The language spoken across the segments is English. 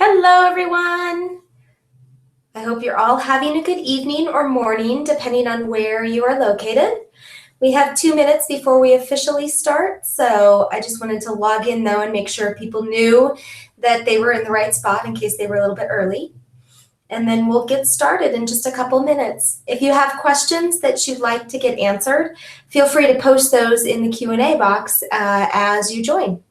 Hello, everyone. I hope you're all having a good evening or morning, depending on where you are located. We have 2 minutes before we officially start, so I just wanted to log in, though, and make sure people knew that they were in the right spot in case they were a little bit early. And then we'll get started in just a couple minutes. If you have questions that you'd like to get answered, feel free to post those in the Q&A box as you join.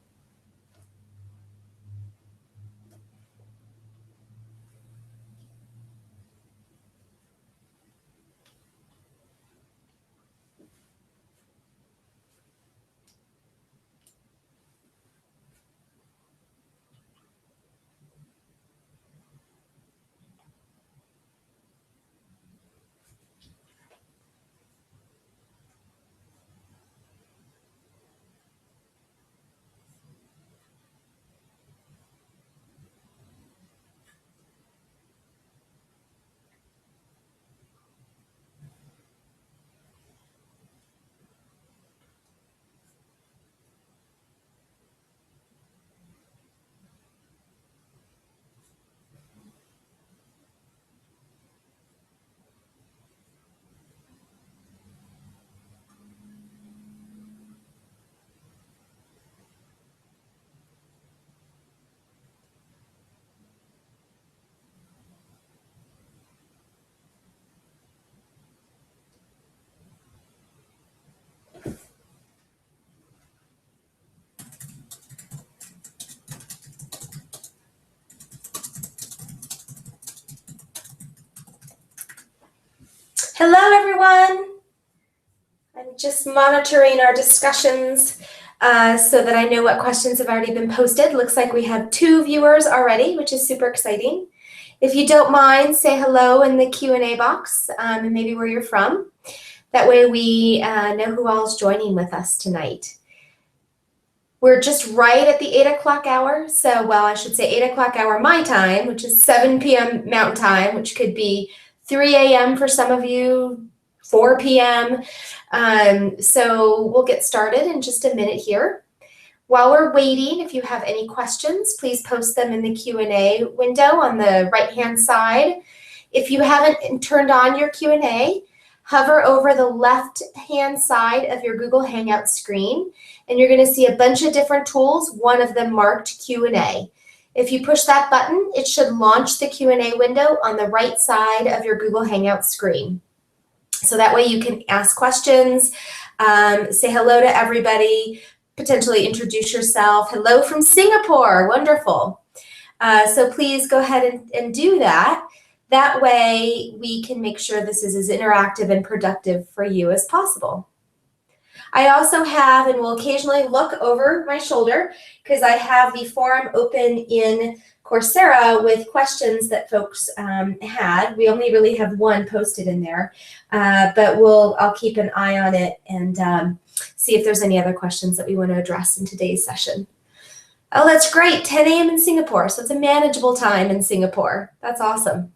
Hello, everyone. I'm just monitoring our discussions so that I know what questions have already been posted. Looks like we have 2 viewers already, which is super exciting. If you don't mind, say hello in the Q&A box and maybe where you're from. That way we know who all is joining with us tonight. We're just right at the 8 o'clock hour. So, well, I should say 8 o'clock hour my time, which is 7 p.m. Mountain Time, which could be 3 a.m. for some of you, 4 p.m. So we'll get started in just a minute here. While we're waiting, if you have any questions, please post them in the Q&A window on the right-hand side. If you haven't turned on your Q&A, hover over the left-hand side of your Google Hangout screen, and you're going to see a bunch of different tools, one of them marked Q&A. If you push that button, it should launch the Q&A window on the right side of your Google Hangout screen. So that way you can ask questions, say hello to everybody, potentially introduce yourself. Hello from Singapore, wonderful. So please go ahead and do that. That way we can make sure this is as interactive and productive for you as possible. I also have, and will occasionally look over my shoulder, because I have the forum open in Coursera with questions that folks had. We only really have one posted in there, but I'll keep an eye on it and see if there's any other questions that we want to address in today's session. Oh, that's great, 10 a.m. in Singapore, so it's a manageable time in Singapore. That's awesome.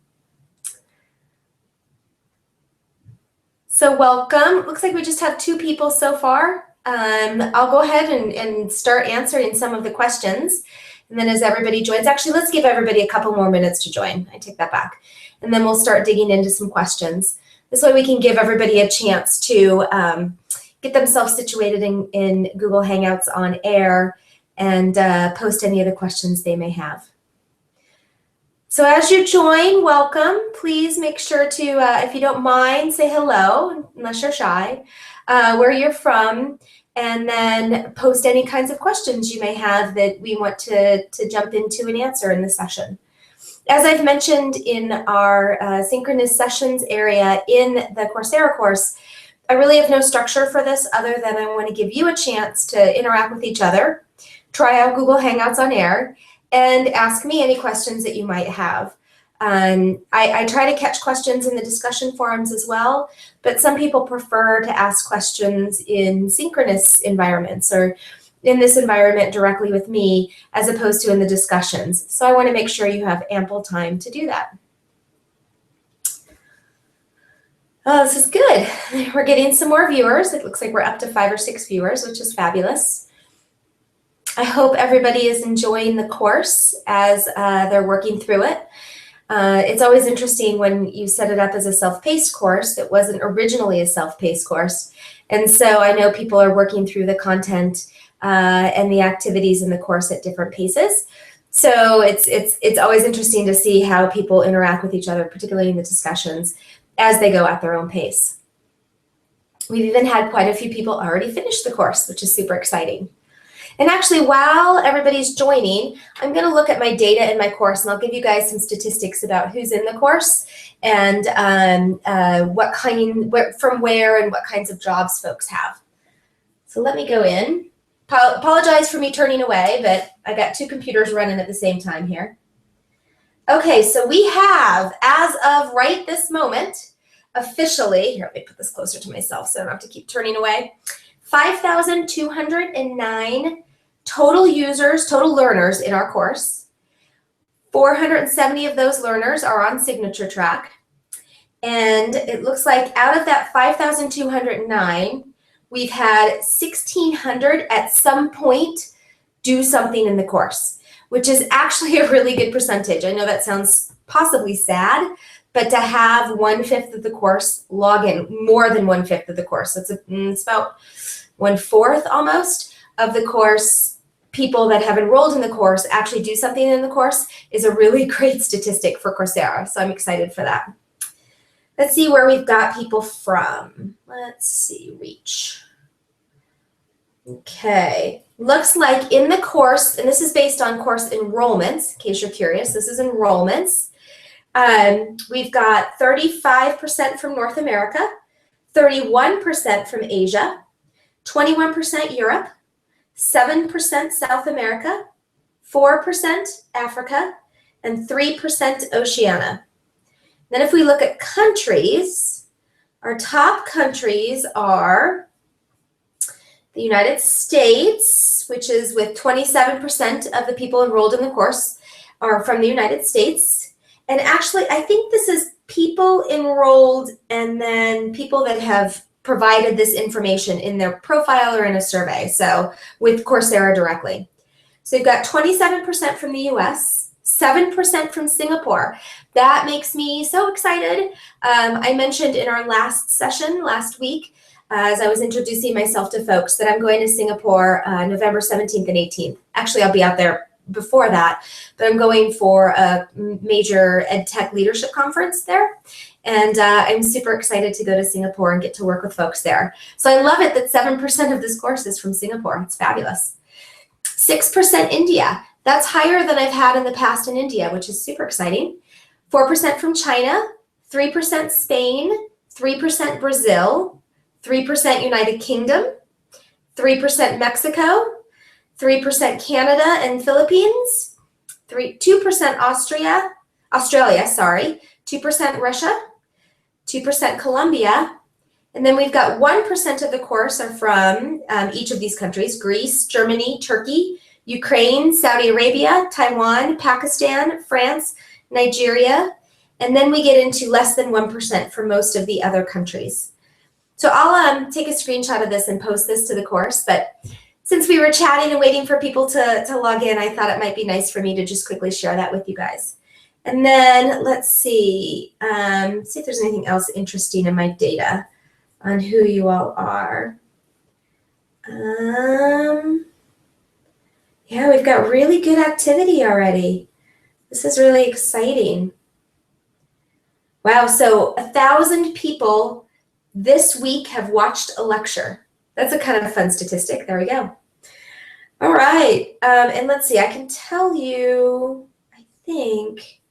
So welcome. Looks like we just have 2 people so far. I'll go ahead and start answering some of the questions. And then as everybody joins, actually, let's give everybody a couple more minutes to join. I take that back. And then we'll start digging into some questions. This way we can give everybody a chance to get themselves situated in Google Hangouts on air and post any of the questions they may have. So as you join, welcome. Please make sure to, if you don't mind, say hello, unless you're shy, where you're from, and then post any kinds of questions you may have that we want to jump into and answer in the session. As I've mentioned in our Synchronous sessions area in the Coursera course, I really have no structure for this other than I want to give you a chance to interact with each other, try out Google Hangouts on air, and ask me any questions that you might have. I try to catch questions in the discussion forums as well, but some people prefer to ask questions in synchronous environments or in this environment directly with me as opposed to in the discussions. So I want to make sure you have ample time to do that. Oh, this is good. We're getting some more viewers. It looks like we're up to 5 or 6 viewers, which is fabulous. I hope everybody is enjoying the course as they're working through it. It's always interesting when you set it up as a self-paced course. It wasn't originally a self-paced course. And so I know people are working through the content and the activities in the course at different paces. So it's always interesting to see how people interact with each other, particularly in the discussions, as they go at their own pace. We've even had quite a few people already finish the course, which is super exciting. And actually, while everybody's joining, I'm going to look at my data in my course, and I'll give you guys some statistics about who's in the course and from where and what kinds of jobs folks have. So let me go in. Apologize for me turning away, but I got two computers running at the same time here. Okay, so we have, as of right this moment, officially, here, let me put this closer to myself so I don't have to keep turning away, 5,209 total users, total learners in our course. 470 of those learners are on signature track. And it looks like out of that 5,209, we've had 1,600 at some point do something in the course, which is actually a really good percentage. I know that sounds possibly sad, but to have 1/5 of the course log in, more than 1/5 of the course, it's about 1/4 almost of the course, people that have enrolled in the course actually do something in the course, is a really great statistic for Coursera. So I'm excited for that. Let's see where we've got people from. Let's see, reach. Okay, looks like in the course, and this is based on course enrollments, in case you're curious, this is enrollments. We've got 35% from North America, 31% from Asia, 21% Europe, 7% South America, 4% Africa, and 3% Oceania. Then if we look at countries, our top countries are the United States, which is with 27% of the people enrolled in the course are from the United States. And actually, I think this is people enrolled and then people that have provided this information in their profile or in a survey, so with Coursera directly. So you've got 27% from the US, 7% from Singapore. That makes me so excited. I mentioned in our last session last week, as I was introducing myself to folks, that I'm going to Singapore November 17th and 18th. Actually, I'll be out there before that, but I'm going for a major ed tech leadership conference there. And I'm super excited to go to Singapore and get to work with folks there. So I love it that 7% of this course is from Singapore. It's fabulous. 6% India. That's higher than I've had in the past in India, which is super exciting. 4% from China, 3% Spain, 3% Brazil, 3% United Kingdom, 3% Mexico, 3% Canada and Philippines, 2% Australia, 2% Russia, 2% Colombia, and then we've got 1% of the course are from each of these countries: Greece, Germany, Turkey, Ukraine, Saudi Arabia, Taiwan, Pakistan, France, Nigeria, and then we get into less than 1% for most of the other countries. So I'll take a screenshot of this and post this to the course, but since we were chatting and waiting for people to log in, I thought it might be nice for me to just quickly share that with you guys. And then let's see if there's anything else interesting in my data on who you all are. Yeah, we've got really good activity already. This is really exciting. Wow, so 1,000 people this week have watched a lecture. That's a kind of fun statistic. There we go. All right, and let's see, I can tell you, I think,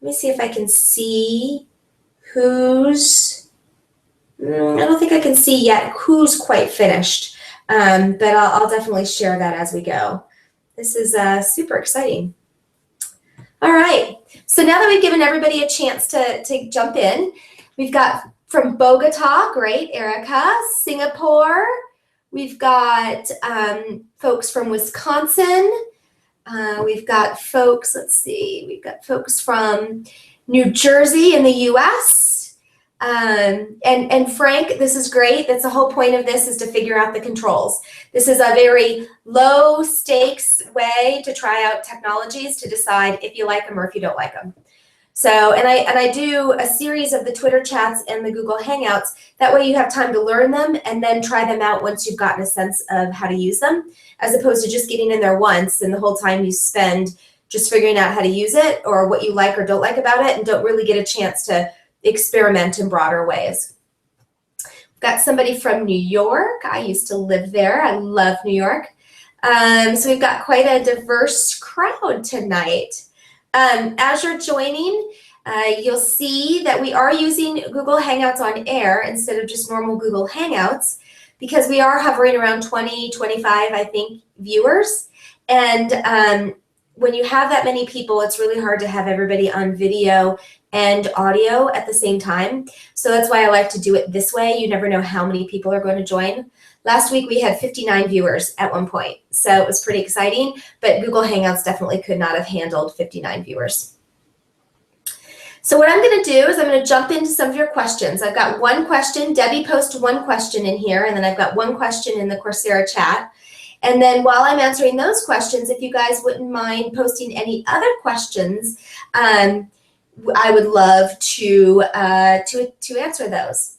let me see if I can see who's, I don't think I can see yet who's quite finished, but I'll definitely share that as we go. This is super exciting. All right, so now that we've given everybody a chance to jump in, we've got from Bogota, great, Erica, Singapore, we've got folks from Wisconsin, we've got folks, let's see, we've got folks from New Jersey in the US, And Frank, this is great. That's the whole point of this, is to figure out the controls. This is a very low stakes way to try out technologies to decide if you like them or if you don't like them. So, and I do a series of the Twitter chats and the Google Hangouts. That way you have time to learn them and then try them out once you've gotten a sense of how to use them, as opposed to just getting in there once and the whole time you spend just figuring out how to use it or what you like or don't like about it and don't really get a chance to experiment in broader ways. We've got somebody from New York. I used to live there. I love New York. So we've got quite a diverse crowd tonight. As you're joining, you'll see that we are using Google Hangouts on air instead of just normal Google Hangouts, because we are hovering around 20, 25, I think, viewers. And when you have that many people, it's really hard to have everybody on video and audio at the same time. So that's why I like to do it this way. You never know how many people are going to join. Last week we had 59 viewers at one point, so it was pretty exciting, but Google Hangouts definitely could not have handled 59 viewers. So what I'm going to do is I'm going to jump into some of your questions. I've got one question. Debbie posted one question in here, and then I've got one question in the Coursera chat. And then while I'm answering those questions, if you guys wouldn't mind posting any other questions, I would love to answer those.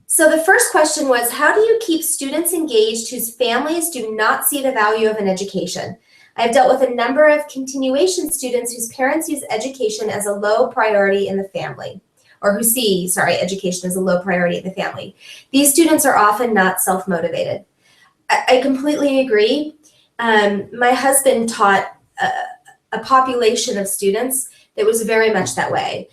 So the first question was, how do you keep students engaged whose families do not see the value of an education? I've dealt with a number of continuation students whose parents use education as a low priority in the family, or who see, education as a low priority in the family. These students are often not self-motivated. I completely agree. My husband taught a population of students that was very much that way.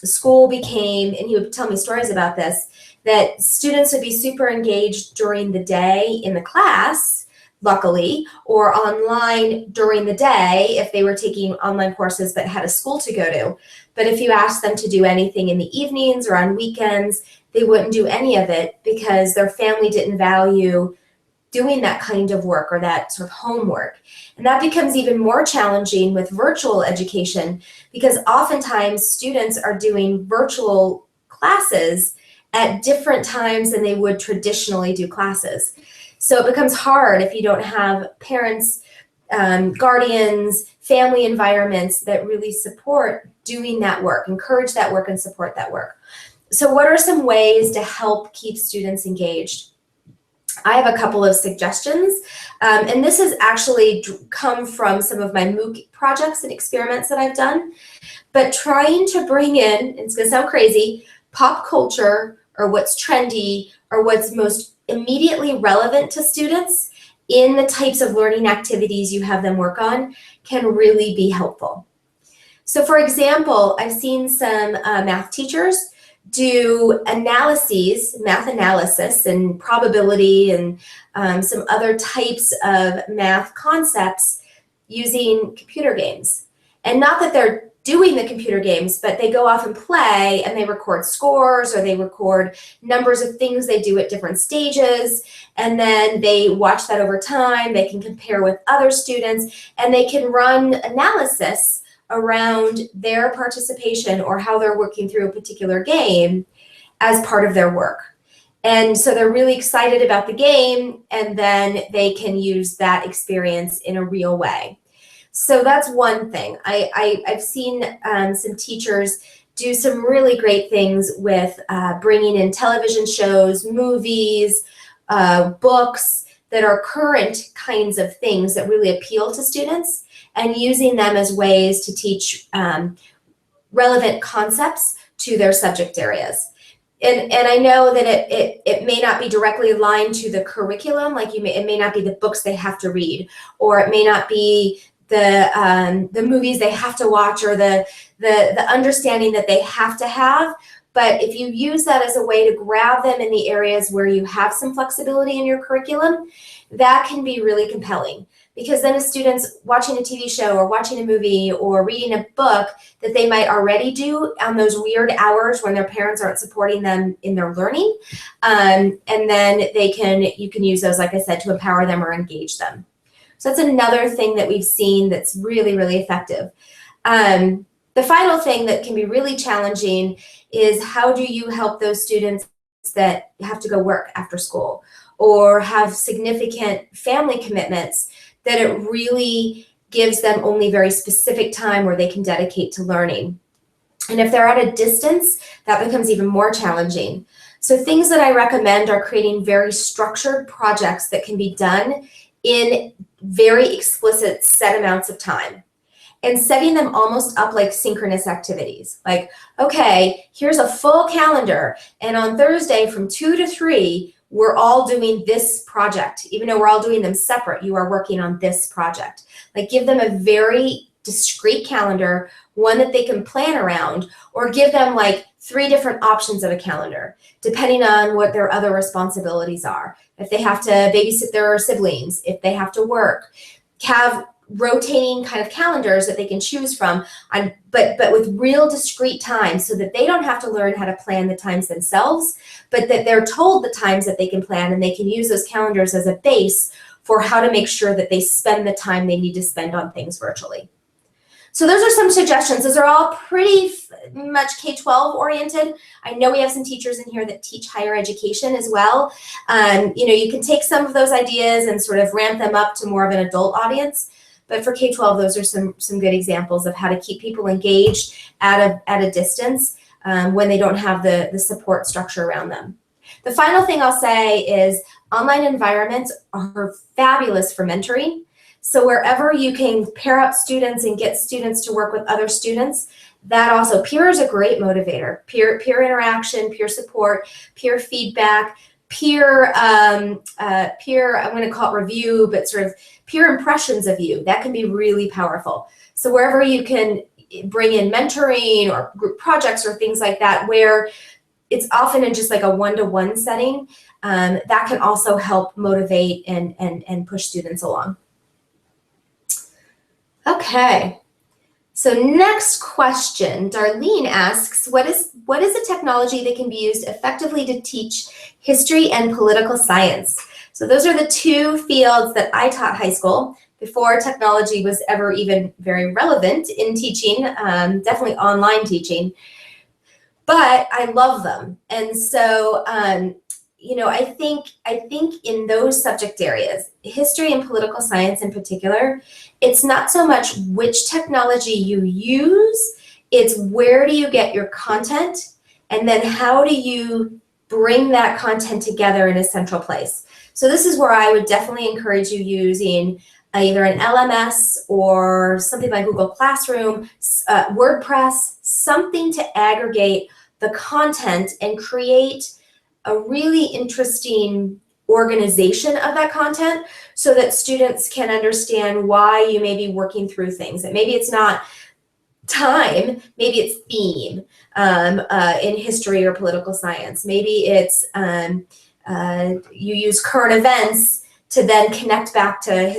School became, and he would tell me stories about this, that students would be super engaged during the day in the class, luckily, or online during the day if they were taking online courses but had a school to go to. But if you asked them to do anything in the evenings or on weekends, they wouldn't do any of it because their family didn't value doing that kind of work or that sort of homework. And that becomes even more challenging with virtual education, because oftentimes students are doing virtual classes at different times than they would traditionally do classes. So it becomes hard if you don't have parents, guardians, family environments that really support doing that work, encourage that work and support that work. So what are some ways to help keep students engaged? I have a couple of suggestions, and this has actually come from some of my MOOC projects and experiments that I've done, but trying to bring in, it's going to sound crazy, pop culture or what's trendy or what's most immediately relevant to students in the types of learning activities you have them work on can really be helpful. So for example, I've seen some math teachers do analyses, math analysis and probability and some other types of math concepts using computer games. And not that they're doing the computer games, but they go off and play and they record scores or they record numbers of things they do at different stages, and then they watch that over time. They can compare with other students and they can run analysis around their participation or how they're working through a particular game as part of their work. And so they're really excited about the game, and then they can use that experience in a real way. So that's one thing. I've seen some teachers do some really great things with bringing in television shows, movies, books that are current kinds of things that really appeal to students, and using them as ways to teach relevant concepts to their subject areas. And I know that it may not be directly aligned to the curriculum, like it may not be the books they have to read, or it may not be the movies they have to watch, or the understanding that they have to have. But if you use that as a way to grab them in the areas where you have some flexibility in your curriculum, that can be really compelling. Because then a student's watching a TV show or watching a movie or reading a book that they might already do on those weird hours when their parents aren't supporting them in their learning. And then you can use those, like I said, to empower them or engage them. So that's another thing that we've seen that's really, really effective. The final thing that can be really challenging is how do you help those students that have to go work after school or have significant family commitments that it really gives them only very specific time where they can dedicate to learning. And if they're at a distance, that becomes even more challenging. So things that I recommend are creating very structured projects that can be done in very explicit set amounts of time, and setting them almost up like synchronous activities. Like, okay, here's a full calendar, and on Thursday from 2 to 3, we're all doing this project. Even though we're all doing them separate, you are working on this project. Like, give them a very discrete calendar, one that they can plan around, or give them like 3 different options of a calendar, depending on what their other responsibilities are. If they have to babysit their siblings, if they have to work, have rotating kind of calendars that they can choose from, but with real discrete times, so that they don't have to learn how to plan the times themselves, but that they're told the times that they can plan, and they can use those calendars as a base for how to make sure that they spend the time they need to spend on things virtually. So those are some suggestions. Those are all pretty much K-12 oriented. I know we have some teachers in here that teach higher education as well. You can take some of those ideas and sort of ramp them up to more of an adult audience. But for K-12, those are some good examples of how to keep people engaged at a distance when they don't have the support structure around them. The final thing I'll say is online environments are fabulous for mentoring. So wherever you can pair up students and get students to work with other students, that also, peer is a great motivator. Peer interaction, peer support, peer feedback, peer, I'm going to call it review, but sort of peer impressions of you. That can be really powerful. So wherever you can bring in mentoring or group projects or things like that, where it's often in just like a one-to-one setting, that can also help motivate and push students along. Okay, so next question, Darlene asks, what is a technology that can be used effectively to teach history and political science? So those are the 2 fields that I taught high school before technology was ever even very relevant in teaching, definitely online teaching, but I love them. And so, I think in those subject areas, history and political science in particular, it's not so much which technology you use, it's where do you get your content, and then how do you bring that content together in a central place. So this is where I would definitely encourage you using either an LMS or something like Google Classroom, WordPress, something to aggregate the content and create a really interesting organization of that content so that students can understand why you may be working through things. And maybe it's not time, maybe it's theme in history or political science. Maybe it's you use current events to then connect back to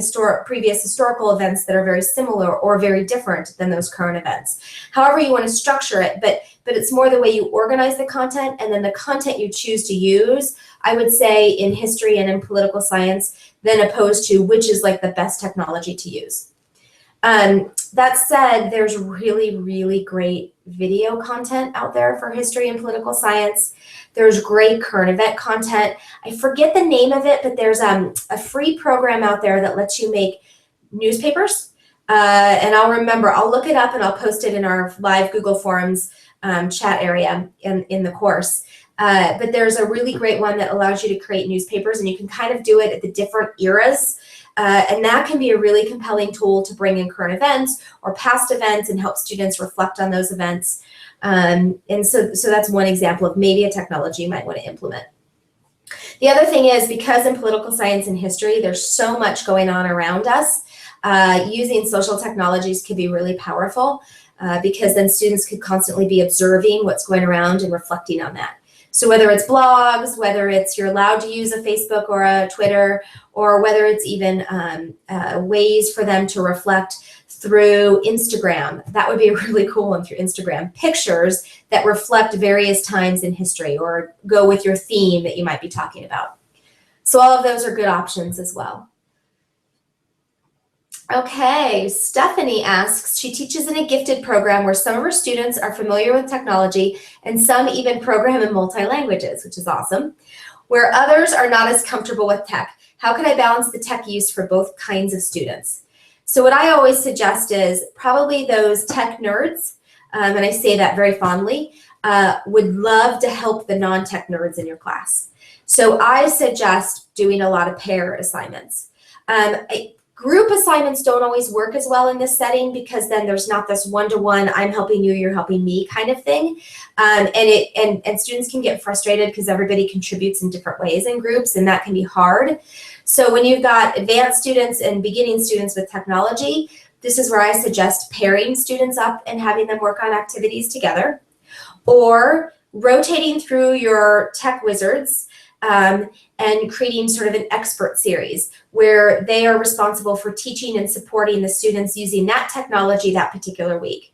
previous historical events that are very similar or very different than those current events. However you want to structure it, but it's more the way you organize the content, and then the content you choose to use, I would say, in history and in political science, than opposed to which is like the best technology to use. That said, there's really, really great video content out there for history and political science. There's great current event content. I forget the name of it, but there's a free program out there that lets you make newspapers. And I'll look it up and I'll post it in our live Google Forms chat area in the course. But there's a really great one that allows you to create newspapers, and you can kind of do it at the different eras. And that can be a really compelling tool to bring in current events or past events and help students reflect on those events. And so that's one example of maybe a technology you might want to implement. The other thing is, because in political science and history, there's so much going on around us, using social technologies can be really powerful because then students could constantly be observing what's going around and reflecting on that. So whether it's blogs, whether it's you're allowed to use a Facebook or a Twitter, or whether it's even ways for them to reflect through Instagram, that would be a really cool one through Instagram. Pictures that reflect various times in history or go with your theme that you might be talking about. So all of those are good options as well. Okay, Stephanie asks, she teaches in a gifted program where some of her students are familiar with technology and some even program in multi-languages, which is awesome, where others are not as comfortable with tech. How can I balance the tech use for both kinds of students? So what I always suggest is probably those tech nerds, and I say that very fondly, would love to help the non-tech nerds in your class. So I suggest doing a lot of pair assignments. Group assignments don't always work as well in this setting because then there's not this one-to-one, I'm helping you, you're helping me kind of thing. And students can get frustrated because everybody contributes in different ways in groups, and that can be hard. So when you've got advanced students and beginning students with technology, this is where I suggest pairing students up and having them work on activities together, or rotating through your tech wizards and creating sort of an expert series where they are responsible for teaching and supporting the students using that technology that particular week.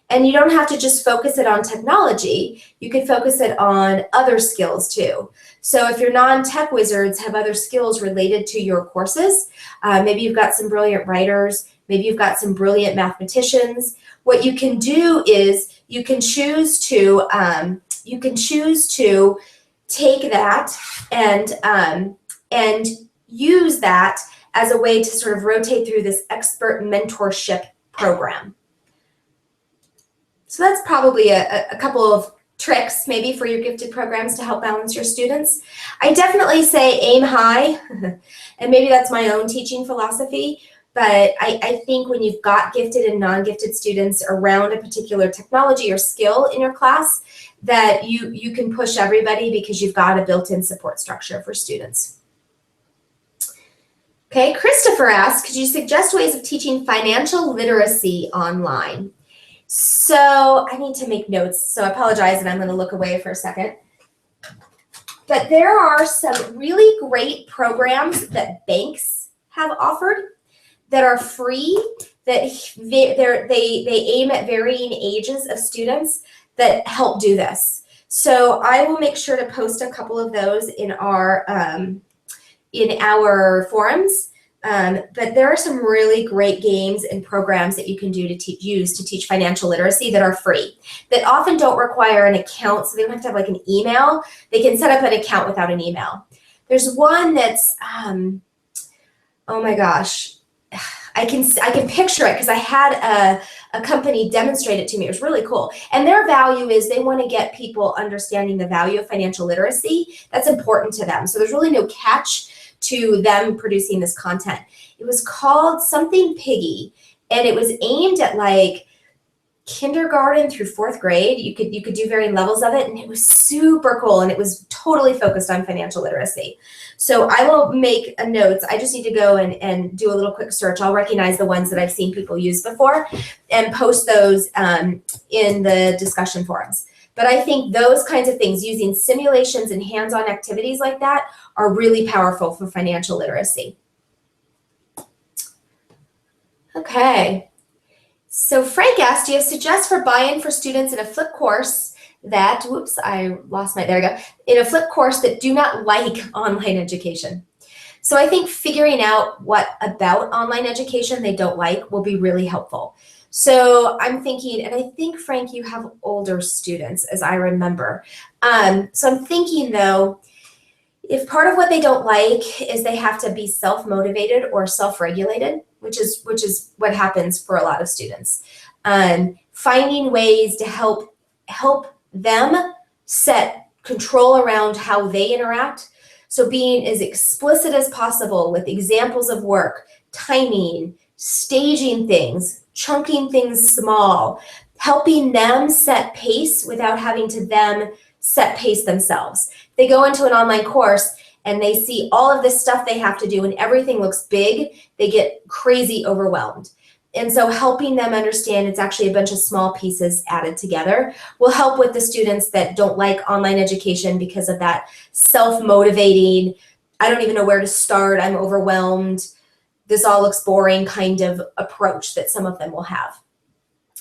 And you don't have to just focus it on technology, you could focus it on other skills too. So if your non-tech wizards have other skills related to your courses, maybe you've got some brilliant writers, maybe you've got some brilliant mathematicians, what you can do is you can choose to take that and use that as a way to sort of rotate through this expert mentorship program. So that's probably a couple of tricks maybe for your gifted programs to help balance your students. I definitely say aim high, and maybe that's my own teaching philosophy, but I think when you've got gifted and non-gifted students around a particular technology or skill in your class, that you can push everybody because you've got a built-in support structure for students. Okay, Christopher asks, could you suggest ways of teaching financial literacy online? So I need to make notes, so I apologize and I'm going to look away for a second. But there are some really great programs that banks have offered that are free, that they aim at varying ages of students that help do this. So I will make sure to post a couple of those in our forums. But there are some really great games and programs that you can do to use to teach financial literacy that are free, that often don't require an account, so they don't have to have like an email. They can set up an account without an email. There's one that's, oh my gosh, I can picture it because I had a company demonstrate it to me. It was really cool. And their value is they want to get people understanding the value of financial literacy. That's important to them. So there's really no catch to them producing this content. It was called something Piggy, and it was aimed at like kindergarten through 4th grade. You could do varying levels of it, and it was super cool, and it was totally focused on financial literacy. So I will make a notes. I just need to go and do a little quick search. I'll recognize the ones that I've seen people use before and post those in the discussion forums. But I think those kinds of things, using simulations and hands-on activities like that, are really powerful for financial literacy. Okay. So Frank asked, do you suggest for buy-in for students in a flipped course that, whoops, I lost my, there we go, in a flipped course that do not like online education? So I think figuring out what about online education they don't like will be really helpful. So I'm thinking, and I think, Frank, you have older students, as I remember. So I'm thinking, though, if part of what they don't like is they have to be self-motivated or self-regulated, which is what happens for a lot of students, finding ways to help them set control around how they interact. So being as explicit as possible with examples of work, timing, staging things, chunking things small, helping them set pace without having to them set pace themselves. They go into an online course and they see all of this stuff they have to do and everything looks big, they get crazy overwhelmed. And so helping them understand it's actually a bunch of small pieces added together will help with the students that don't like online education because of that self-motivating, I don't even know where to start, I'm overwhelmed, this all looks boring kind of approach that some of them will have.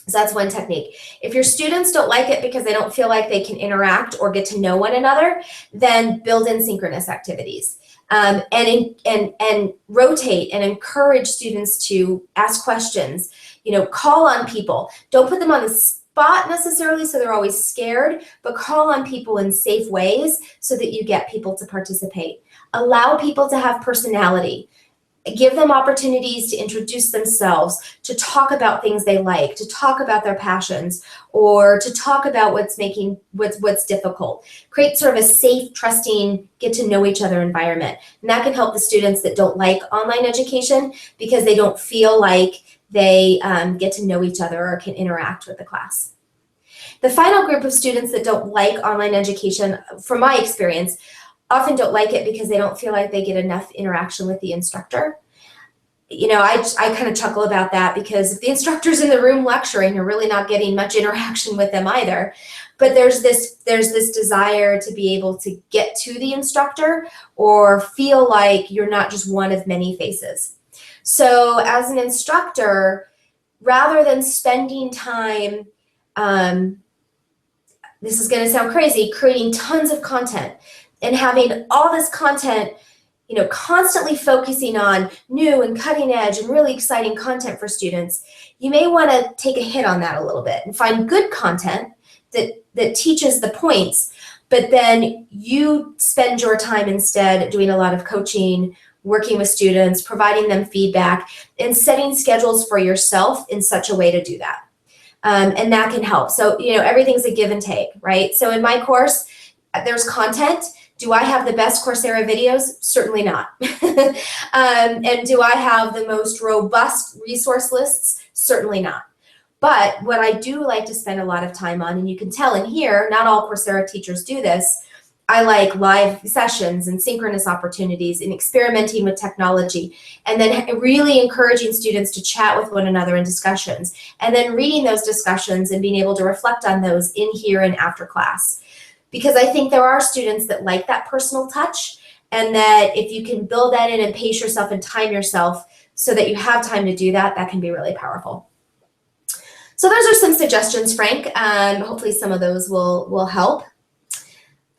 So that's one technique. If your students don't like it because they don't feel like they can interact or get to know one another, then build in synchronous activities. and rotate and encourage students to ask questions. Call on people. Don't put them on the spot necessarily so they're always scared, but call on people in safe ways so that you get people to participate. Allow people to have personality. Give them opportunities to introduce themselves, to talk about things they like, to talk about their passions, or to talk about what's difficult. Create sort of a safe, trusting, get to know each other environment. And that can help the students that don't like online education because they don't feel like they get to know each other or can interact with the class. The final group of students that don't like online education, from my experience, often don't like it because they don't feel like they get enough interaction with the instructor. I kind of chuckle about that because if the instructor's in the room lecturing, you're really not getting much interaction with them either. But there's this desire to be able to get to the instructor or feel like you're not just one of many faces. So as an instructor, rather than spending time, this is going to sound crazy, creating tons of content and having all this content, constantly focusing on new and cutting edge and really exciting content for students, you may want to take a hit on that a little bit and find good content that teaches the points, but then you spend your time instead doing a lot of coaching, working with students, providing them feedback, and setting schedules for yourself in such a way to do that. And that can help. So, everything's a give and take, right? So in my course, there's content. Do I have the best Coursera videos? Certainly not. And do I have the most robust resource lists? Certainly not. But what I do like to spend a lot of time on, and you can tell in here, not all Coursera teachers do this, I like live sessions and synchronous opportunities and experimenting with technology, and then really encouraging students to chat with one another in discussions, and then reading those discussions and being able to reflect on those in here and after class. Because I think there are students that like that personal touch, and that if you can build that in and pace yourself and time yourself so that you have time to do that, that can be really powerful. So those are some suggestions, Frank. Hopefully some of those will help.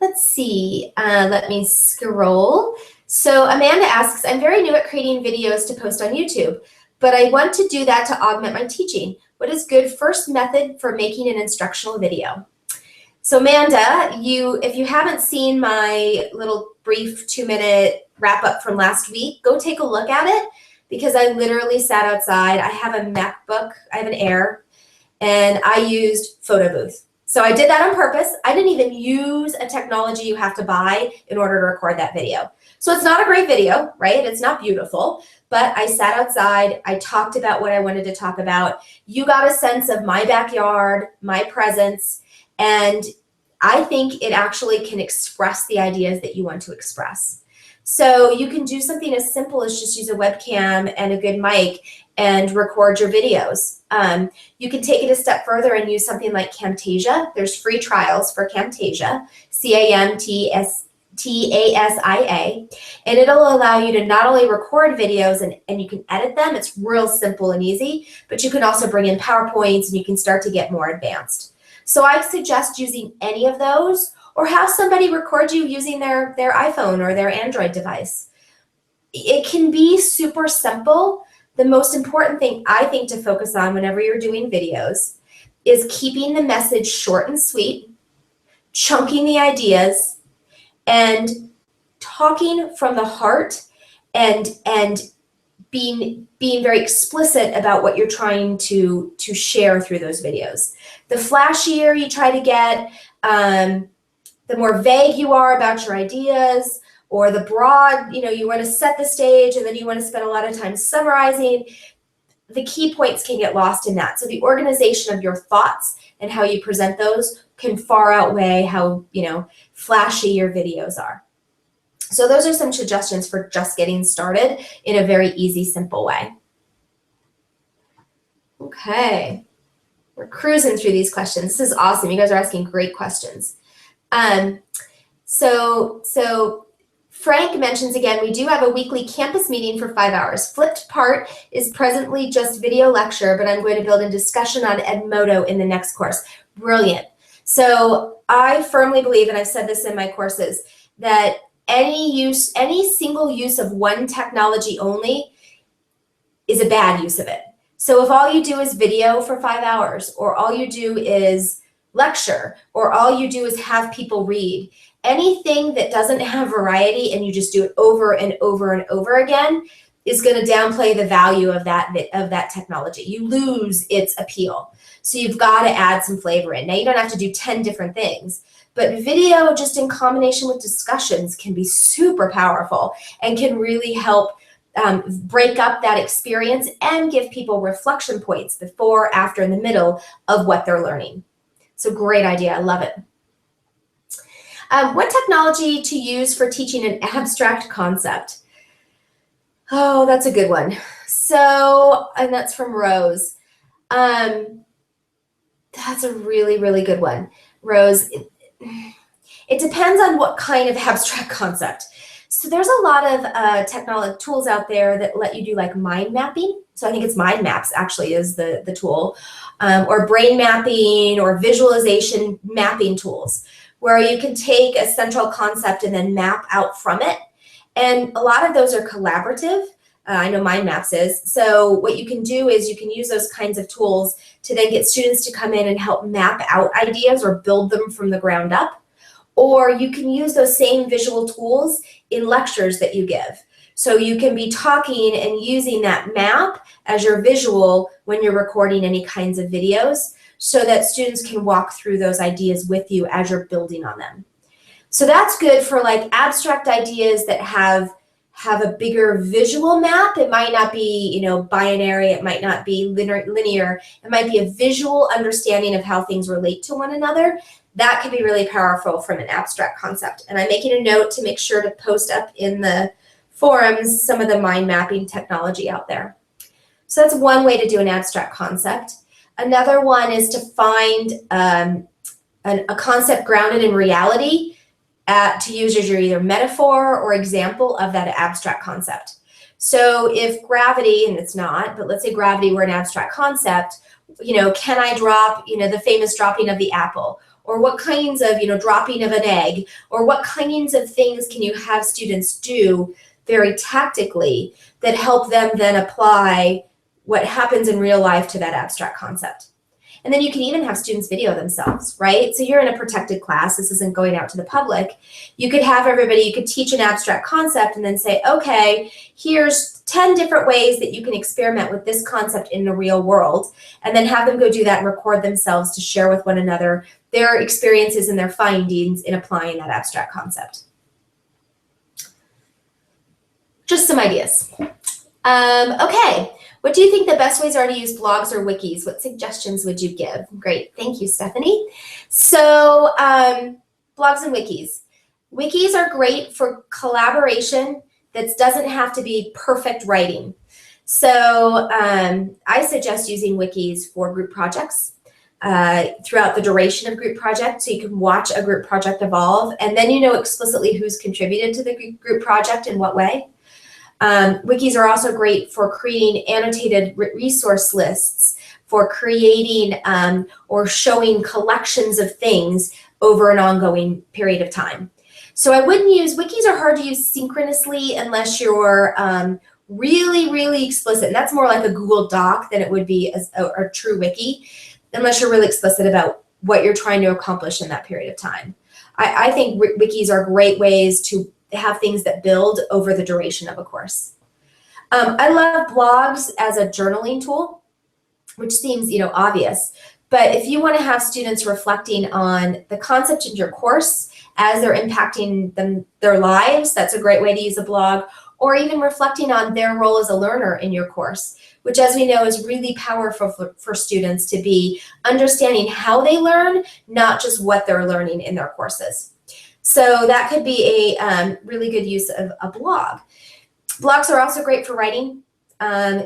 Let's see, let me scroll. So Amanda asks, I'm very new at creating videos to post on YouTube, but I want to do that to augment my teaching. What is good first method for making an instructional video? So Amanda, if you haven't seen my little brief 2-minute wrap up from last week, go take a look at it, because I literally sat outside. I have a MacBook, I have an Air, and I used Photo Booth. So I did that on purpose. I didn't even use a technology you have to buy in order to record that video. So it's not a great video, right? It's not beautiful, but I sat outside. I talked about what I wanted to talk about. You got a sense of my backyard, my presence, and I think it actually can express the ideas that you want to express. So you can do something as simple as just use a webcam and a good mic and record your videos. You can take it a step further and use something like Camtasia. There's free trials for Camtasia, C-A-M-T-A-S-I-A, and it'll allow you to not only record videos and you can edit them, it's real simple and easy, but you can also bring in PowerPoints and you can start to get more advanced. So I suggest using any of those, or have somebody record you using their iPhone or their Android device. It can be super simple. The most important thing I think to focus on whenever you're doing videos is keeping the message short and sweet, chunking the ideas, and talking from the heart, and being very explicit about what you're trying to share through those videos. The flashier you try to get, the more vague you are about your ideas, or the broad, you want to set the stage and then you want to spend a lot of time summarizing, the key points can get lost in that. So the organization of your thoughts and how you present those can far outweigh how, flashy your videos are. So those are some suggestions for just getting started in a very easy, simple way. Okay, we're cruising through these questions. This is awesome. You guys are asking great questions. So Frank mentions again, we do have a weekly campus meeting for 5 hours. Flipped part is presently just video lecture, but I'm going to build in discussion on Edmodo in the next course. Brilliant. So I firmly believe, and I've said this in my courses, that Any single use of one technology only is a bad use of it. So if all you do is video for 5 hours, or all you do is lecture, or all you do is have people read, anything that doesn't have variety and you just do it over and over and over again is going to downplay the value of that technology. You lose its appeal. So you've got to add some flavor in. Now you don't have to do 10 different things, but video just in combination with discussions can be super powerful and can really help break up that experience and give people reflection points before, after, in the middle of what they're learning. So great idea, I love it. What technology to use for teaching an abstract concept? Oh, that's a good one. So, and that's from Rose. That's a really, really good one. Rose, it depends on what kind of abstract concept. So there's a lot of technology tools out there that let you do like mind mapping. So I think it's mind maps actually is the tool, or brain mapping or visualization mapping tools, where you can take a central concept and then map out from it. And a lot of those are collaborative. I know Mind Maps is. So what you can do is you can use those kinds of tools to then get students to come in and help map out ideas or build them from the ground up. Or you can use those same visual tools in lectures that you give. So you can be talking and using that map as your visual when you're recording any kinds of videos, so that students can walk through those ideas with you as you're building on them. So that's good for like abstract ideas that have a bigger visual map. It might not be, you know, binary, it might not be linear, it might be a visual understanding of how things relate to one another. That can be really powerful from an abstract concept. And I'm making a note to make sure to post up in the forums some of the mind mapping technology out there. So that's one way to do an abstract concept. Another one is to find a concept grounded in reality to use as your either metaphor or example of that abstract concept. So if gravity, and it's not, but let's say gravity were an abstract concept, you know, can I drop, you know, the famous dropping of the apple? Or what kinds of, you know, dropping of an egg? Or what kinds of things can you have students do very tactically that help them then apply what happens in real life to that abstract concept? And then you can even have students video themselves, right? So you're in a protected class, this isn't going out to the public. You could have everybody, you could teach an abstract concept and then say, okay, here's 10 different ways that you can experiment with this concept in the real world, and then have them go do that and record themselves to share with one another their experiences and their findings in applying that abstract concept. Just some ideas. Okay. What do you think the best ways are to use blogs or wikis? What suggestions would you give? Great, thank you, Stephanie. So blogs and wikis. Wikis are great for collaboration that doesn't have to be perfect writing. So I suggest using wikis for group projects throughout the duration of group projects, so you can watch a group project evolve, and then you know explicitly who's contributed to the group project in what way. Wikis are also great for creating annotated resource lists, for creating or showing collections of things over an ongoing period of time. So I wouldn't use, wikis are hard to use synchronously unless you're really, really explicit. And that's more like a Google Doc than it would be a true wiki, unless you're really explicit about what you're trying to accomplish in that period of time. I think wikis are great ways to have things that build over the duration of a course. I love blogs as a journaling tool, which seems, you know, obvious. But if you want to have students reflecting on the concept in your course as they're impacting their lives, that's a great way to use a blog, or even reflecting on their role as a learner in your course, which, as we know, is really powerful for students to be understanding how they learn, not just what they're learning in their courses. So that could be a really good use of a blog. Blogs are also great for writing.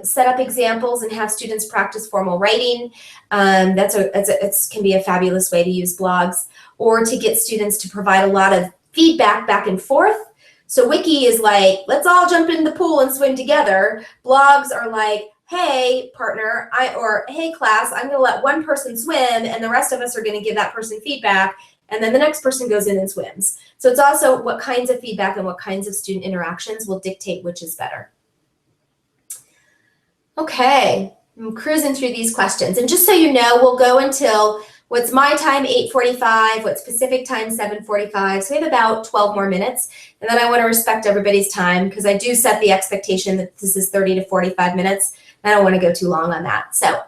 Set up examples and have students practice formal writing. It can be a fabulous way to use blogs, or to get students to provide a lot of feedback back and forth. So wiki is like, let's all jump in the pool and swim together. Blogs are like, hey partner, or hey class, I'm gonna let one person swim and the rest of us are gonna give that person feedback, and then the next person goes in and swims. So it's also what kinds of feedback and what kinds of student interactions will dictate which is better. Okay, I'm cruising through these questions. And just so you know, we'll go until what's my time, 8:45, what's Pacific time, 7:45. So we have about 12 more minutes. And then I want to respect everybody's time because I do set the expectation that this is 30 to 45 minutes. I don't want to go too long on that. So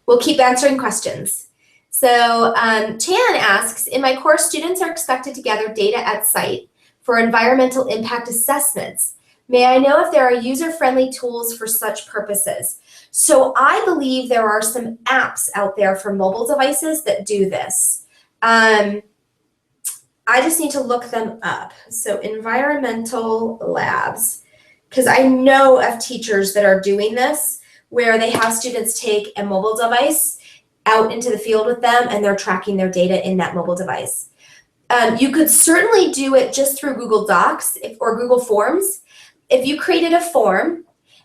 we'll keep answering questions. So Chan asks, in my course, students are expected to gather data at site for environmental impact assessments. May I know if there are user-friendly tools for such purposes? So I believe there are some apps out there for mobile devices that do this. I just need to look them up. So environmental labs, because I know of teachers that are doing this where they have students take a mobile device out into the field with them and they're tracking their data in that mobile device. You could certainly do it just through Google Docs or Google Forms. If you created a form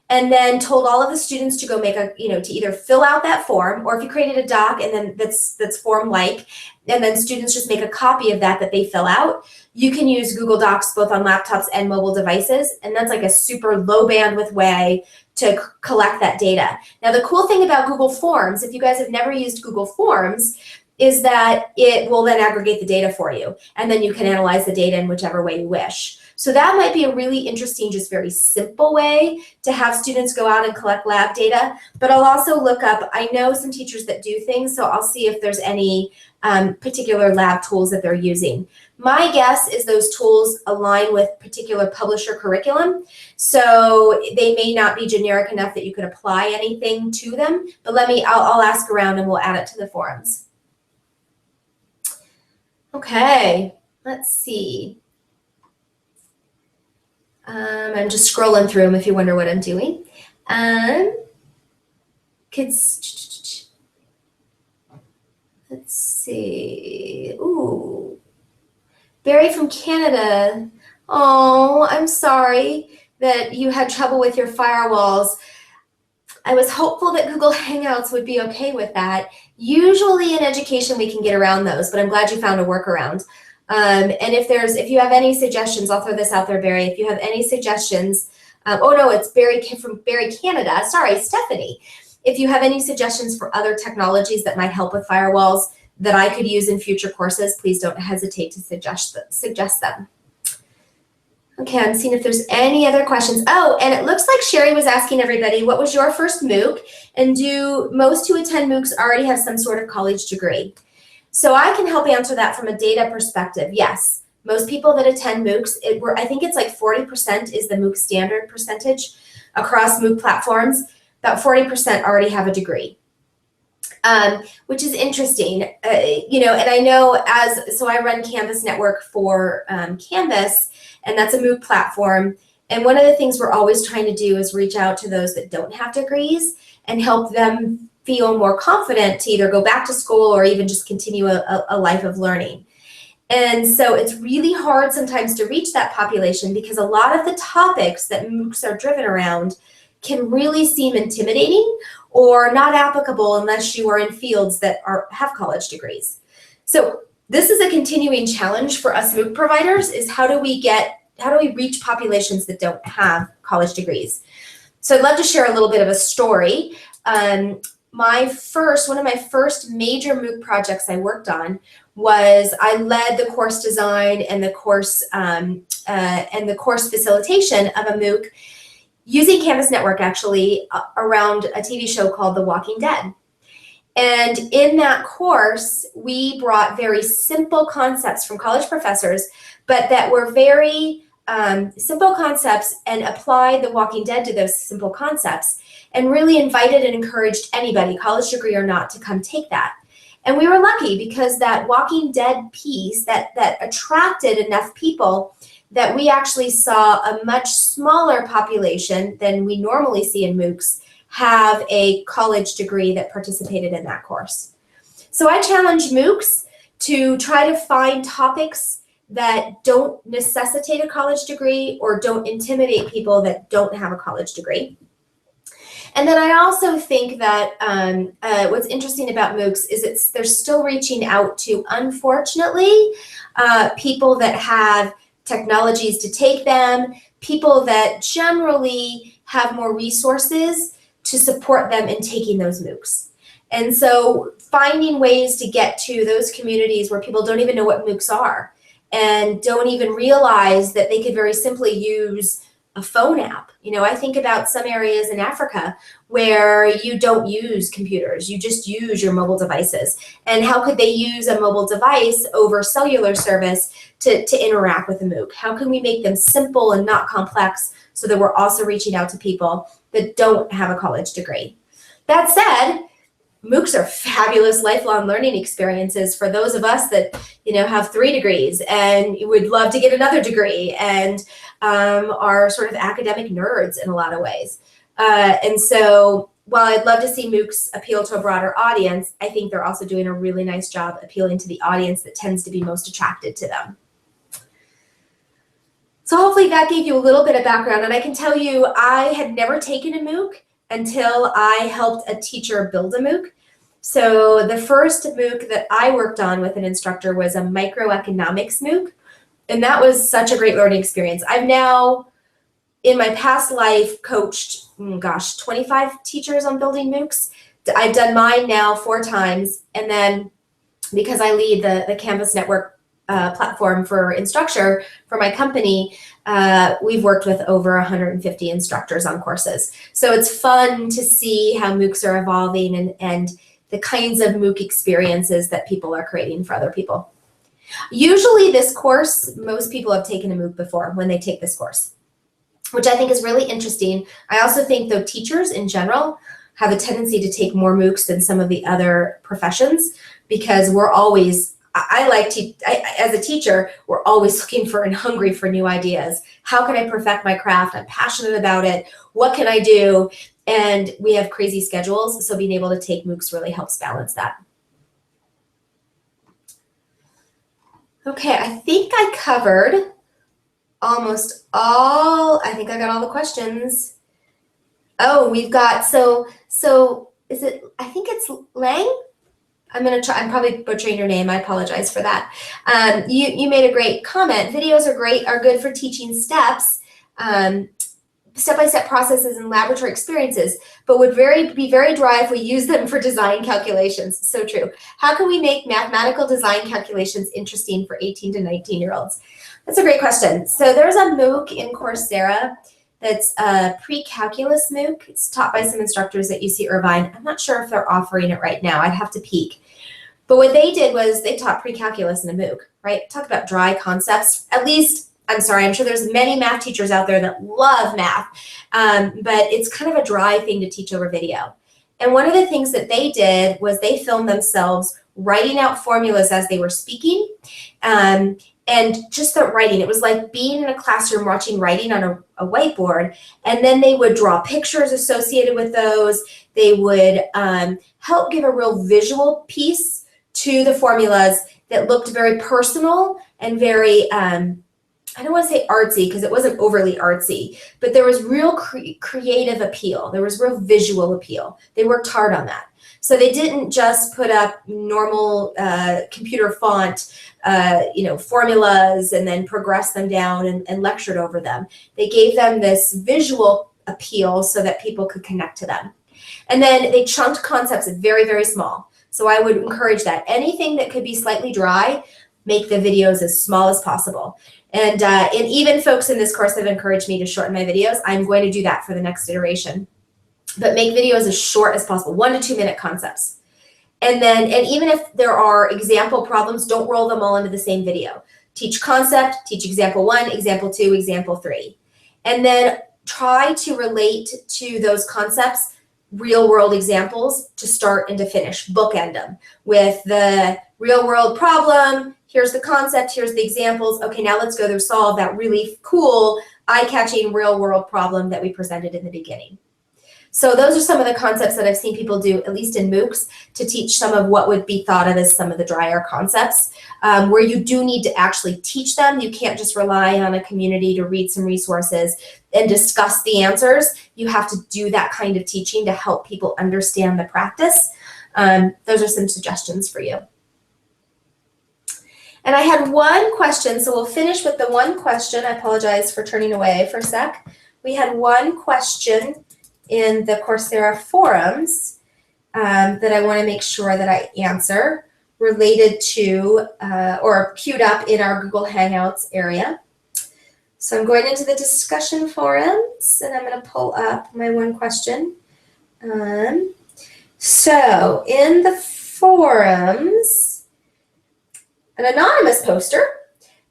and then told all of the students to go make a, to either fill out that form, or if you created a doc and then that's form-like, and then students just make a copy of that they fill out, you can use Google Docs both on laptops and mobile devices, and that's like a super low bandwidth way to collect that data. Now, the cool thing about Google Forms, if you guys have never used Google Forms, is that it will then aggregate the data for you, and then you can analyze the data in whichever way you wish. So that might be a really interesting, just very simple way to have students go out and collect lab data. But I'll also look up, I know some teachers that do things, so I'll see if there's any particular lab tools that they're using. My guess is those tools align with particular publisher curriculum, so they may not be generic enough that you could apply anything to them, but I'll ask around and we'll add it to the forums. Okay, let's see. I'm just scrolling through them if you wonder what I'm doing. Kids, let's see. Ooh, Barry from Canada. Oh, I'm sorry that you had trouble with your firewalls. I was hopeful that Google Hangouts would be okay with that. Usually in education we can get around those, but I'm glad you found a workaround. And if you have any suggestions, I'll throw this out there, Barry. If you have any suggestions, oh no, it's Barry from Barry, Canada. Sorry, Stephanie. If you have any suggestions for other technologies that might help with firewalls that I could use in future courses, please don't hesitate to suggest them. Okay, I'm seeing if there's any other questions. Oh, and it looks like Sherry was asking everybody, what was your first MOOC? And do most who attend MOOCs already have some sort of college degree? So I can help answer that from a data perspective. Yes, most people that attend MOOCs, I think it's like 40% is the MOOC standard percentage across MOOC platforms. About 40% already have a degree, which is interesting. And I know so I run Canvas Network for Canvas, and that's a MOOC platform. And one of the things we're always trying to do is reach out to those that don't have degrees and help them feel more confident to either go back to school or even just continue a life of learning. And so it's really hard sometimes to reach that population because a lot of the topics that MOOCs are driven around can really seem intimidating or not applicable unless you are in fields that have college degrees. So this is a continuing challenge for us MOOC providers, is how do we reach populations that don't have college degrees? So I'd love to share a little bit of a story. One of my first major MOOC projects I worked on was I led the course design and the course facilitation of a MOOC using Canvas Network, actually, around a TV show called The Walking Dead. And in that course, we brought very simple concepts from college professors, but that were very simple concepts, and applied The Walking Dead to those simple concepts, and really invited and encouraged anybody, college degree or not, to come take that. And we were lucky because that Walking Dead piece that attracted enough people that we actually saw a much smaller population than we normally see in MOOCs have a college degree that participated in that course. So I challenge MOOCs to try to find topics that don't necessitate a college degree or don't intimidate people that don't have a college degree. And then I also think that what's interesting about MOOCs is they're still reaching out to, unfortunately, people that have technologies to take them, people that generally have more resources to support them in taking those MOOCs. And so finding ways to get to those communities where people don't even know what MOOCs are and don't even realize that they could very simply use a phone app. You know, I think about some areas in Africa where you don't use computers, you just use your mobile devices. And how could they use a mobile device over cellular service to interact with a MOOC? How can we make them simple and not complex so that we're also reaching out to people that don't have a college degree? That said, MOOCs are fabulous lifelong learning experiences for those of us that, you know, have 3 degrees and would love to get another degree and are sort of academic nerds in a lot of ways. And so while I'd love to see MOOCs appeal to a broader audience, I think they're also doing a really nice job appealing to the audience that tends to be most attracted to them. So hopefully that gave you a little bit of background. And I can tell you, I had never taken a MOOC until I helped a teacher build a MOOC. So the first MOOC that I worked on with an instructor was a microeconomics MOOC. And that was such a great learning experience. I've now, in my past life, coached, 25 teachers on building MOOCs. I've done mine now 4 times. And then because I lead the Canvas Network platform for Instructure for my company, we've worked with over 150 instructors on courses. So it's fun to see how MOOCs are evolving and the kinds of MOOC experiences that people are creating for other people. Usually this course, most people have taken a MOOC before when they take this course, which I think is really interesting. I also think though teachers in general have a tendency to take more MOOCs than some of the other professions because we're always, as a teacher, we're always looking for and hungry for new ideas. How can I perfect my craft? I'm passionate about it. What can I do? And we have crazy schedules, so being able to take MOOCs really helps balance that. Okay, I think I covered almost all, I think I got all the questions. Oh, we've got, so is it, I think it's Lang? I'm probably butchering your name. I apologize for that. You made a great comment. Videos are good for teaching steps, step-by-step processes and laboratory experiences, but would be very dry if we use them for design calculations. So true. How can we make mathematical design calculations interesting for 18 to 19-year-olds? That's a great question. So there's a MOOC in Coursera that's a pre-calculus MOOC. It's taught by some instructors at UC Irvine. I'm not sure if they're offering it right now. I'd have to peek. But what they did was they taught pre-calculus in a MOOC, right? Talk about dry concepts. At least, I'm sorry, I'm sure there's many math teachers out there that love math, but it's kind of a dry thing to teach over video. And one of the things that they did was they filmed themselves writing out formulas as they were speaking. And just the writing, it was like being in a classroom watching writing on a whiteboard, and then they would draw pictures associated with those. They would help give a real visual piece to the formulas that looked very personal and very, I don't want to say artsy because it wasn't overly artsy, but there was real creative appeal. There was real visual appeal. They worked hard on that. So they didn't just put up normal computer font, formulas and then progress them down and lectured over them. They gave them this visual appeal so that people could connect to them. And then they chunked concepts very, very small. So I would encourage that. Anything that could be slightly dry, make the videos as small as possible. And even folks in this course have encouraged me to shorten my videos. I'm going to do that for the next iteration. But make videos as short as possible, 1 to 2 minute concepts. And even if there are example problems, don't roll them all into the same video. Teach concept, teach example 1, example 2, example 3. And then try to relate to those concepts real world examples to start and to finish. Bookend them with the real world problem. Here's the concept, here's the examples. Okay, now let's go to solve that really cool, eye-catching real world problem that we presented in the beginning. So those are some of the concepts that I've seen people do, at least in MOOCs, to teach some of what would be thought of as some of the drier concepts, where you do need to actually teach them. You can't just rely on a community to read some resources and discuss the answers. you have to do that kind of teaching to help people understand the practice. Those are some suggestions for you. And I had one question, so we'll finish with the one question. I apologize for turning away for a sec. We had one question in the Coursera forums that I want to make sure that I answer related to or queued up in our Google Hangouts area. So I'm going into the discussion forums and I'm going to pull up my one question. So in the forums, an anonymous poster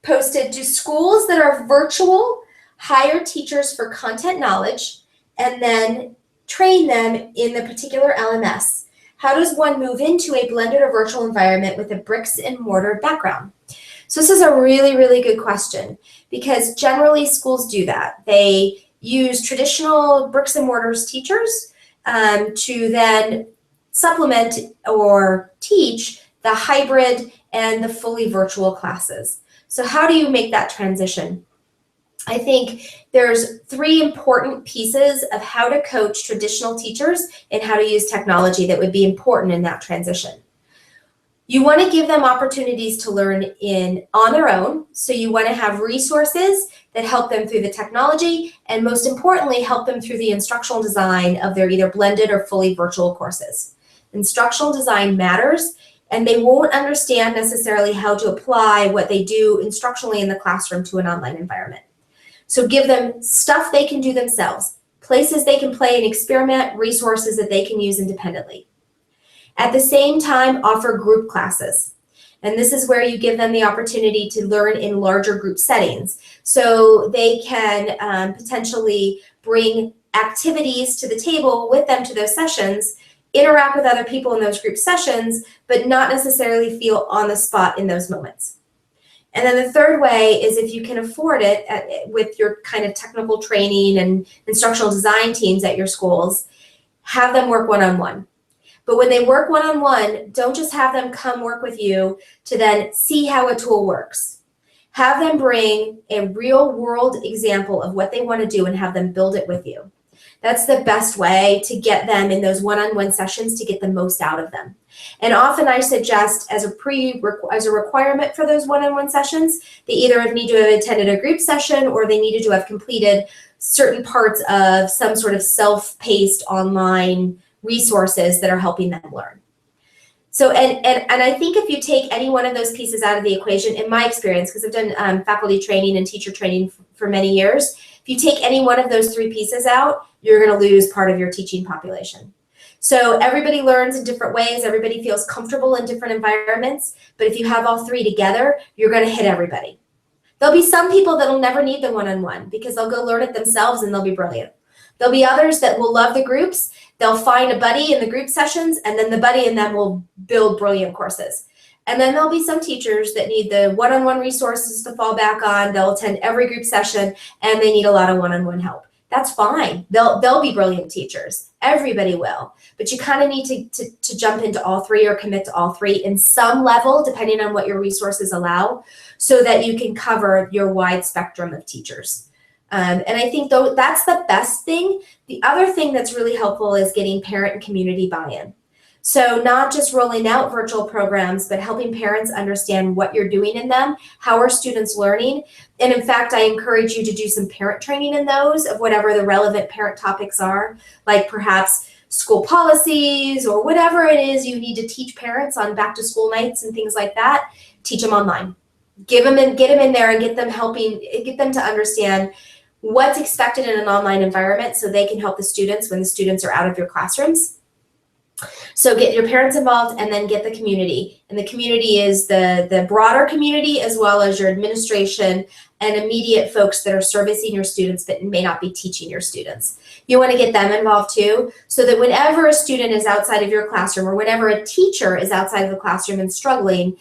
posted, do schools that are virtual hire teachers for content knowledge and then train them in the particular LMS? How does one move into a blended or virtual environment with a bricks and mortar background? So this is a really, really good question because generally schools do that. They use traditional bricks and mortars teachers to then supplement or teach the hybrid and the fully virtual classes. So how do you make that transition? I think there's 3 important pieces of how to coach traditional teachers and how to use technology that would be important in that transition. You want to give them opportunities to learn on their own. So you want to have resources that help them through the technology and most importantly, help them through the instructional design of their either blended or fully virtual courses. Instructional design matters, and they won't understand necessarily how to apply what they do instructionally in the classroom to an online environment. So give them stuff they can do themselves, places they can play and experiment, resources that they can use independently. At the same time, offer group classes. And this is where you give them the opportunity to learn in larger group settings. So they can potentially bring activities to the table with them to those sessions, interact with other people in those group sessions, but not necessarily feel on the spot in those moments. And then the third way is if you can afford it with your kind of technical training and instructional design teams at your schools, have them work one-on-one. But when they work one-on-one, don't just have them come work with you to then see how a tool works. Have them bring a real world example of what they want to do and have them build it with you. That's the best way to get them in those one-on-one sessions to get the most out of them. And often I suggest as a requirement for those one-on-one sessions, they either need to have attended a group session or they needed to have completed certain parts of some sort of self-paced online resources that are helping them learn. So, and I think if you take any one of those pieces out of the equation, in my experience, because I've done faculty training and teacher training for many years, if you take any one of those 3 pieces out, you're going to lose part of your teaching population. So everybody learns in different ways. Everybody feels comfortable in different environments. But if you have all 3 together, you're going to hit everybody. There'll be some people that'll never need the one-on-one because they'll go learn it themselves and they'll be brilliant. There'll be others that will love the groups. They'll find a buddy in the group sessions, and then the buddy and them will build brilliant courses. And then there'll be some teachers that need the one-on-one resources to fall back on. They'll attend every group session, and they need a lot of one-on-one help. That's fine. They'll be brilliant teachers. Everybody will. But you kind of need to jump into all 3 or commit to all 3 in some level, depending on what your resources allow, so that you can cover your wide spectrum of teachers. And I think that's the best thing. The other thing that's really helpful is getting parent and community buy-in. So not just rolling out virtual programs, but helping parents understand what you're doing in them, how are students learning. And in fact, I encourage you to do some parent training in those of whatever the relevant parent topics are, like perhaps school policies or whatever it is you need to teach parents on back to school nights and things like that. Teach them online. Get them in there and get them to understand what's expected in an online environment so they can help the students when the students are out of your classrooms. So get your parents involved and then get the community. And the community is the broader community as well as your administration and immediate folks that are servicing your students but may not be teaching your students. You want to get them involved too, so that whenever a student is outside of your classroom or whenever a teacher is outside of the classroom and struggling,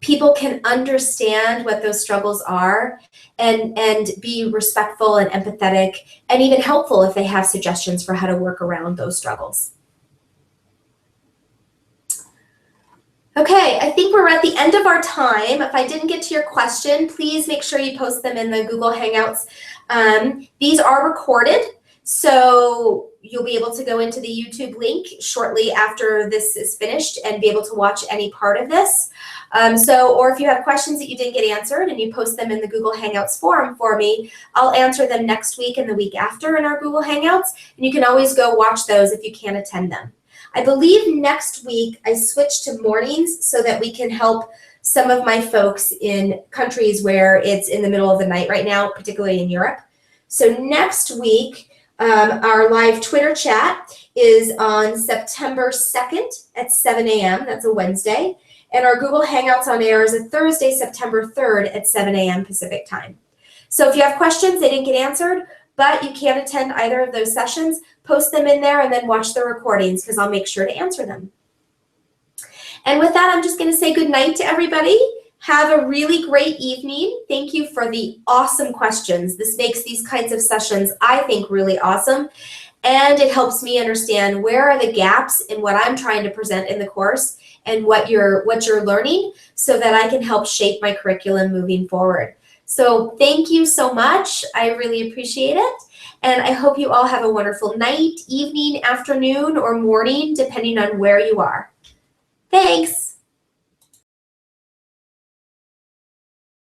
people can understand what those struggles are and be respectful and empathetic and even helpful if they have suggestions for how to work around those struggles. Okay, I think we're at the end of our time. If I didn't get to your question, please make sure you post them in the Google Hangouts. These are recorded, So you'll be able to go into the YouTube link shortly after this is finished and be able to watch any part of this. Or if you have questions that you didn't get answered and you post them in the Google Hangouts forum for me, I'll answer them next week and the week after in our Google Hangouts. And you can always go watch those if you can't attend them. I believe next week I switched to mornings so that we can help some of my folks in countries where it's in the middle of the night right now, particularly in Europe. So next week, our live Twitter chat is on September 2nd at 7 a.m. That's a Wednesday. And our Google Hangouts on air is a Thursday, September 3rd at 7 a.m. Pacific time. So if you have questions, they didn't get answered, but you can't attend either of those sessions, post them in there and then watch the recordings because I'll make sure to answer them. And with that, I'm just going to say good night to everybody. Have a really great evening. Thank you for the awesome questions. This makes these kinds of sessions, I think, really awesome. And it helps me understand where are the gaps in what I'm trying to present in the course and what you're learning so that I can help shape my curriculum moving forward. So thank you so much. I really appreciate it. And I hope you all have a wonderful night, evening, afternoon, or morning, depending on where you are. Thanks.